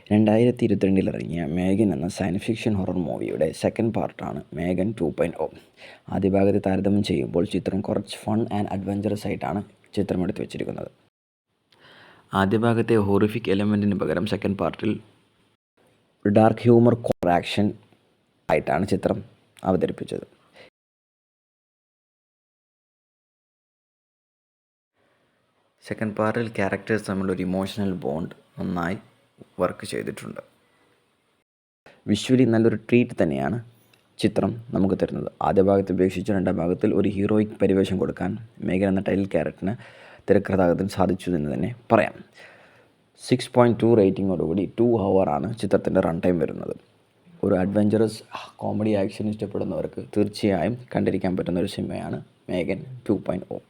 2022 ഇറങ്ങിയ മേഗൻ എന്ന science fiction horror മൂവിയുടെ സെക്കൻഡ് പാർട്ടാണ് മേഗൻ 2.0. ആദ്യ ഭാഗത്തെ താരതമ്യം ചെയ്യുമ്പോൾ ചിത്രം കുറച്ച് ഫൺ ആൻഡ് അഡ്വഞ്ചറസ് ആയിട്ടാണ് ചിത്രം എടുത്തു വച്ചിരിക്കുന്നത്. ആദ്യ ഭാഗത്തെ ഹോറിഫിക് എലമെൻറ്റിന് പകരം സെക്കൻഡ് പാർട്ടിൽ ഡാർക്ക് ഹ്യൂമർ കോർ ആക്ഷൻ ആയിട്ടാണ് ചിത്രം അവതരിപ്പിച്ചത്. സെക്കൻഡ് പാർട്ടിൽ ക്യാരക്ടേഴ്സ് തമ്മിലൊരു ഇമോഷണൽ ബോണ്ട് നന്നായി വർക്ക് ചെയ്തിട്ടുണ്ട്. വിഷ്വലി നല്ലൊരു ട്രീറ്റ് തന്നെയാണ് ചിത്രം നമുക്ക് തരുന്നത്. ആദ്യ ഭാഗത്തെ അപേക്ഷിച്ച് രണ്ടാം ഭാഗത്തിൽ ഒരു ഹീറോയിക് പരിവേഷം കൊടുക്കാൻ മേഗൻ എന്ന ടൈറ്റിൽ ക്യാരക്ടറിന് തിരക്കഥാകൃത്തിന് സാധിച്ചു എന്ന് തന്നെ പറയാം. 6.2 റേറ്റിങ്ങോടുകൂടി 2 ഹവറാണ് ചിത്രത്തിൻ്റെ റൺ ടൈം വരുന്നത്. ഒരു അഡ്വഞ്ചറസ് കോമഡി ആക്ഷൻ ഇഷ്ടപ്പെടുന്നവർക്ക് തീർച്ചയായും കണ്ടിരിക്കാൻ പറ്റുന്ന ഒരു സിനിമയാണ് മേഗൻ 2.0.